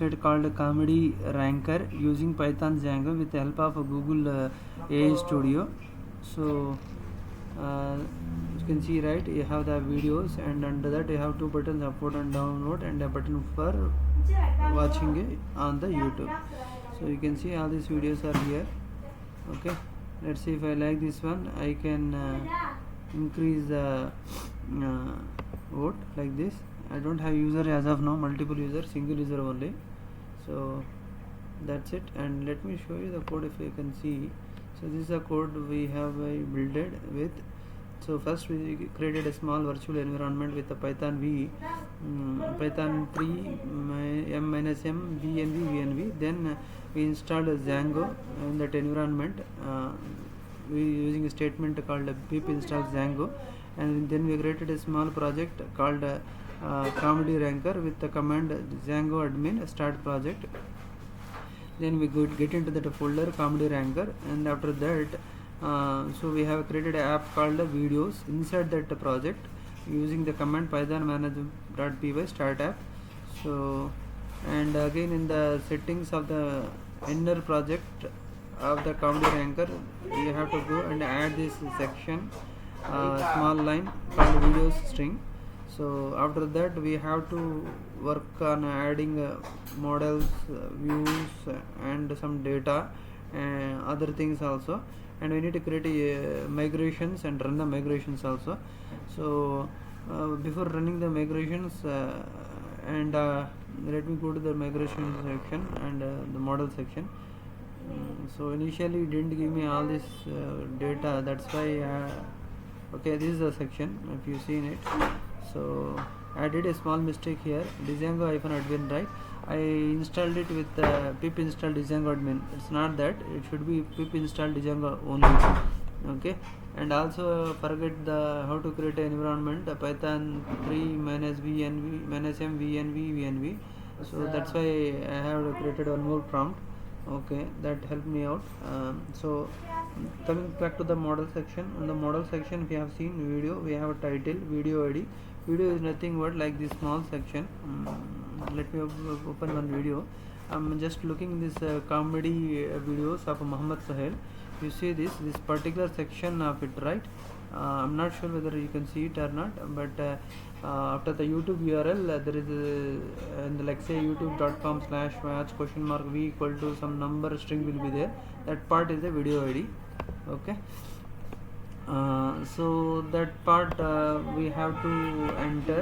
website called Comedy Ranker using Python Django with the help of Google AI Studio. So you can see, right, you have the videos, and under that you have two buttons, upload and download, and a button for watching it on the YouTube. So you can see all these videos are here. Okay, let's see if I like this one. I can increase the vote like this. I don't have user as of now, multiple user, single user only. So that's it, and let me show you the code if you can see. So this is the code we have built it with. So first we created a small virtual environment with the Python V, Python 3 m-m vnv. Then we installed Django in that environment. We using a statement called pip install Django, and then we created a small project called Comedy Ranker with the command Django admin start project. Then we get into that folder Comedy Ranker, and after that so we have created an app called videos inside that project using the command python manage.py start app. So, and again in the settings of the inner project of the Comedy Ranker, you have to go and add this section small line called videos string. So after that we have to work on adding models, views, and some data and other things also, and we need to create migrations and run the migrations also. So before running the migrations, and let me go to the migration section and the model section. So initially it didn't give me all this data, that's why okay, this is the section if you seen it. So I did a small mistake here, Django-admin, right? I installed it with pip install Django admin. It's not that, it should be pip install Django only. Okay, and also forget the how to create an environment, Python 3 -m-vnv. So that's why I have created one more prompt. Okay, that helped me out. So coming back to the model section, in the model section we have seen video, we have a title, video ID. Video is nothing but like this small section. Let me open one video. I'm just looking this comedy videos of Muhammad Sahel. You see this particular section of it, right? I'm not sure whether you can see it or not, but after the YouTube URL there is like say youtube.com/watch?v equal to some number string will be there. That part is the video ID. Okay, so that part we have to enter.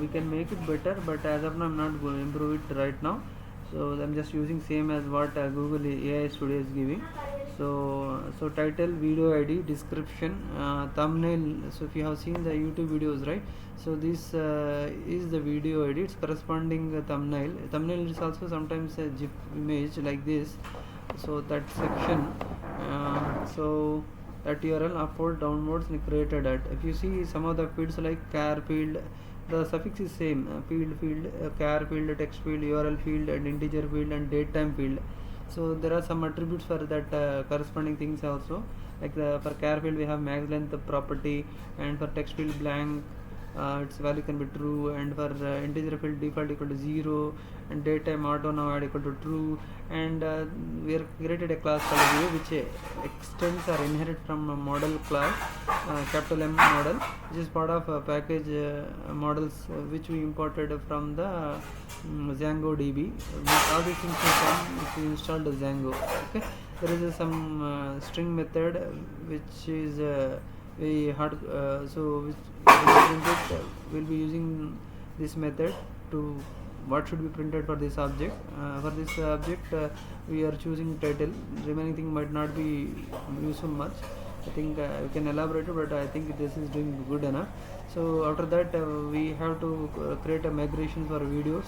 We can make it better, but as of now I'm not going to improve it right now. So I'm just using same as what Google AI Studio is giving. So title, video ID, description, thumbnail. So if you have seen the YouTube videos, right? So this is the video ID, its corresponding thumbnail. Thumbnail is also sometimes a GIF image like this. So that section, so that URL upload downloads and created at. If you see some of the fields like char field, the suffix is same, field, char field, text field, URL field, and integer field, and date time field. So there are some attributes for that corresponding things also, like for char field we have max length property, and for text field blank, its value can be true, and for integer field default equal to 0, and date time auto now add equal to true. And we have created a class called view which extends or inherit from a model class, capital M model, which is part of package models which we imported from the Django DB. All these things will come if we install the Django. Okay, there is some string method which is very hard, so which we'll be using this method to what should be printed for this object. For this object we are choosing title. Remaining thing might not be useful much. I think we can elaborate it, but I think this is doing good enough. So after that we have to create a migration for videos,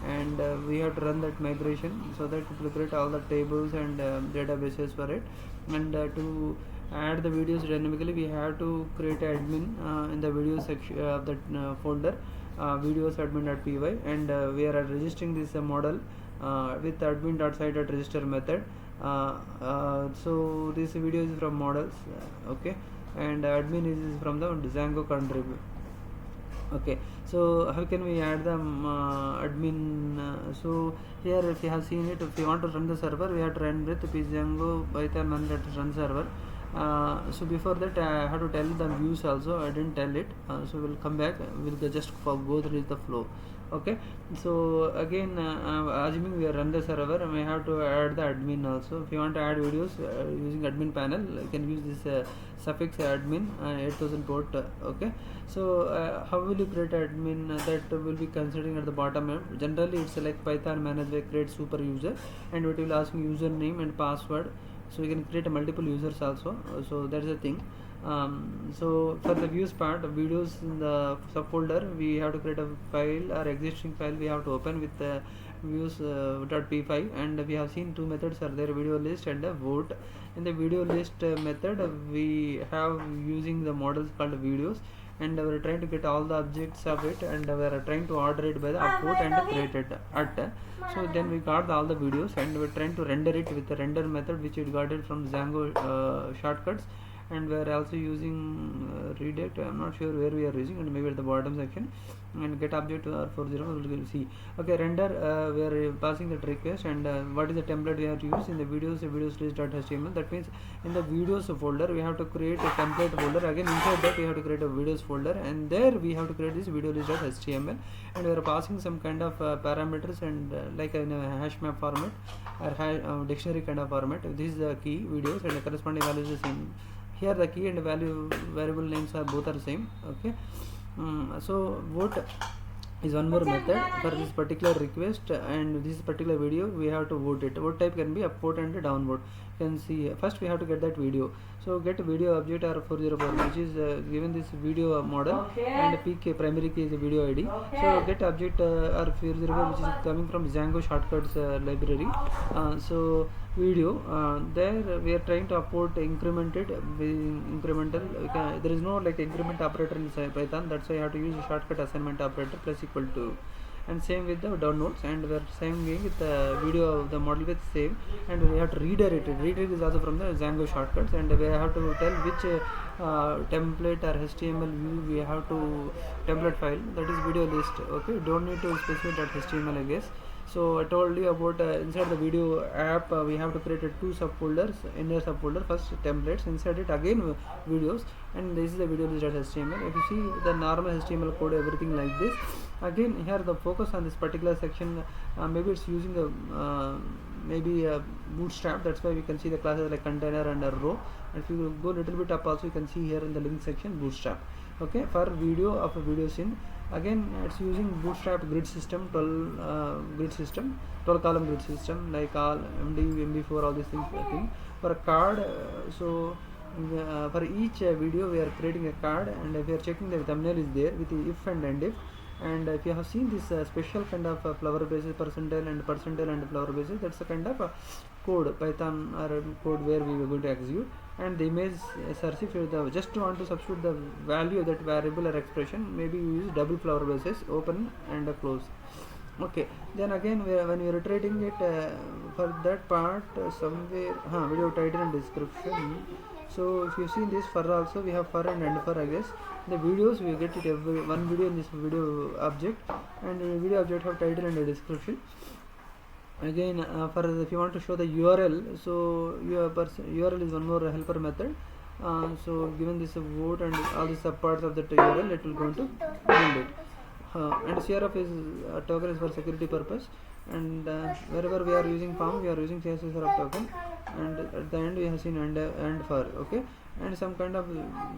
and we have to run that migration so that it will create all the tables and databases for it. And to add the videos dynamically, we have to create an admin in the video section of that folder, videos admin.py, and we are registering this model with admin.site.register method. So this video is from models, okay, and admin is from the Django contribute. Okay, so how can we add the admin? So here, if you have seen it, if you want to run the server, we have to run with Django Python mandate run server. So before that, I have to tell the views also. I didn't tell it. So we'll come back. We'll just go through the flow. Okay, so again, assuming we run the server, and we have to add the admin also. If you want to add videos using admin panel, you can use this suffix admin 8000 port. Okay, so how will you create admin? That will be considering at the bottom. Generally, it's like Python manage create super user, and it will ask you username and password. So you can create multiple users also. So that's the thing. So for the views part, videos in the subfolder, we have to create a file or existing file we have to open with the views.p5, and we have seen two methods are there, video list and a vote. In the video list method, we have using the models called videos, and we are trying to get all the objects of it, and we are trying to order it by the upvote and created at. So then we got all the videos, and we are trying to render it with the render method, which we got it from Django shortcuts, and we are also using redirect. I'm not sure where we are using, and maybe at the bottom section, and get object R40 we'll see. Okay, render, we are passing that request, and what is the template we have to use in the videos list.html. That means in the videos folder we have to create a template folder. Again, inside that we have to create a videos folder, and there we have to create this video list.html, and we are passing some kind of parameters, and like in a hash map format or dictionary kind of format. This is the key videos, and the corresponding value is the same. Here the key and value variable names are both are same. Okay, so vote is one more method for this particular request, and this particular video we have to vote it. Vote type can be upvote and downvote. You can see first we have to get that video. So get video object R404, which is given this video model, and PK primary key is a video ID. So get object R404, which is coming from Django shortcuts library. So video, there we are trying to upload incremented incremental. There is no like increment operator in Python, that's why you have to use a shortcut assignment operator plus equal to. And same with the downloads, and we are same with the video of the model with save, and we have to redirect it. Redirect is also from the Django shortcuts, and we have to tell which template or HTML view we have to template file, that is video list. Okay, don't need to specify that HTML, I guess. So I told you about inside the video app, we have to create two subfolders. Inner subfolder first templates, inside it again videos, and this is the video list.html. If you see the normal HTML code, everything like this. Again, here the focus on this particular section, maybe it's using the maybe bootstrap. That's why we can see the classes like container and a row. If you go a little bit up also, you can see here in the link section bootstrap. Okay, for video of a video scene, again it's using bootstrap grid system, 12 column grid system, like all MD, MB4, all these things. I think for a card, so for each video we are creating a card, and we are checking the thumbnail is there with the if and end if. And if you have seen this special kind of flower basis, percentile and flower basis, that's a kind of code, Python or code where we are going to execute. And the image search, if you just want to substitute the value of that variable or expression, maybe you use double flower basis, open and close. Okay, then again when you are iterating it, for that part somewhere video title and description. So if you see this for also, we have for and end for, I guess. The videos we get it every one video in this video object, and the video object have title and a description. Again for if you want to show the URL, so your URL is one more helper method. So given this vote and all the subparts of the URL, it will go into build it. And CRF is token is for security purpose, and wherever we are using form, we are using CSS token, and at the end we have seen and for. Okay, and some kind of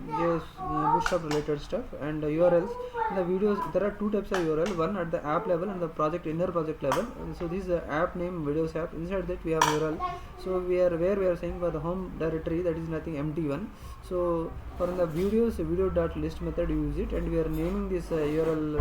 bootstrap related stuff, and URLs. In the videos there are two types of URL, one at the app level and the project inner project level. So this is the app name, videos app. Inside that we have URL. So we are where we are saying for the home directory, that is nothing, empty one. So for the videos, video.list method use it, and we are naming this URL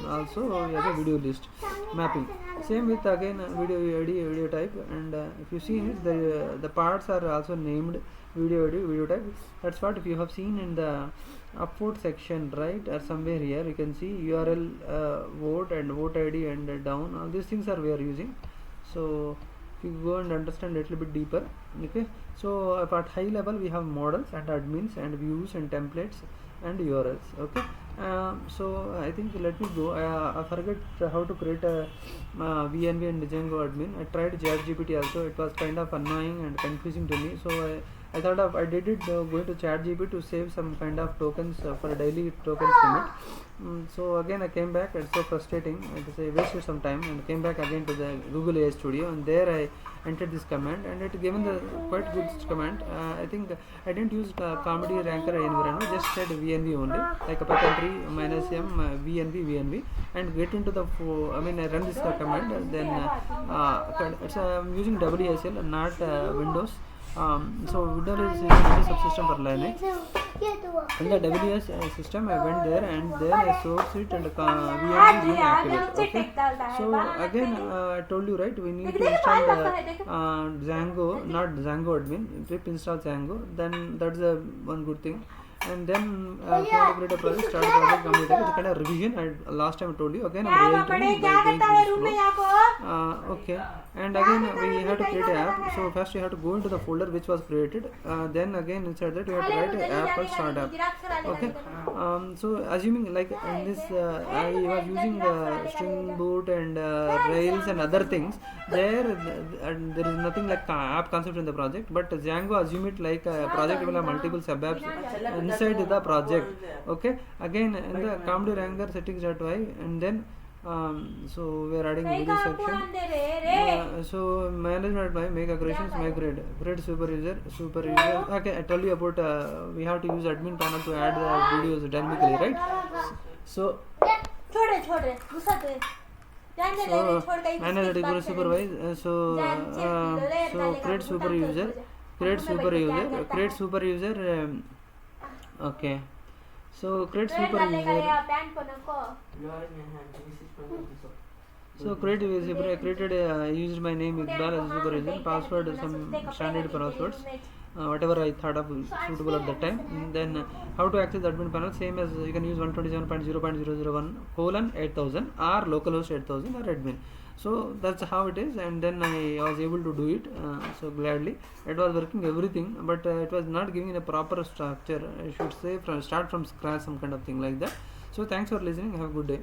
also as a video list mapping. Same with again video ID, video type, and if you see it, the parts are also named video ID, video type. That's what if you have seen in the upvote section, right, or somewhere here you can see URL, vote and vote ID and down. All these things are we are using. So if you go and understand a little bit deeper. Okay, so at high level we have models and admins and views and templates and URLs. Okay, So I think let me go. I forget how to create a VNV and Django admin. I tried ChatGPT also. It was kind of annoying and confusing to me. So I thought of I did it going to ChatGPT to save some kind of tokens for a daily tokens limit. So again I came back. It's so frustrating. I wasted some time and came back again to the Google AI Studio, and there I entered this command, and it given the quite good command. I think I didn't use comedy ranker environment, just said VNV only, like a Python 3 minus m VNV, and get into the I run this command, then I'm using WSL, not Windows. So Windows is Windows subsystem for Linux. In the WS system, I went there and there I source it and VNV being activate. Okay. So again, I told you, right, we need to install Django, not Django admin. Pip install Django. Then that's the one good thing. And then if you want to create a project, start a project, complete it. It's kind of revision. Last time I told you. Again, I'm going okay. And again, we have to create an app. So first you have to go into the folder which was created. Then again inside that you have to write an app called start app. Okay. So assuming like in this, I was using Spring Boot and Rails and other things. There is nothing like app concept in the project. But Django assume it like a project will have multiple sub apps inside the project. Okay. Again in the comedy ranker settings.y, and then so we are adding video section. So management by make aggregations, create superuser. Okay, I told you about we have to use admin panel to add the videos dynamically, right? So manage equal supervise. So create superuser. Okay. So create superuser. So created used my name Iqbal as a superuser, password some standard passwords, whatever I thought of suitable at that time. And then how to access the admin panel, same as you can use 127.0.001:8000 or localhost 8000 or admin. So that's how it is, and then I was able to do it. So gladly it was working everything, but it was not giving a proper structure. I should say start from scratch, some kind of thing like that. So thanks for listening. Have a good day.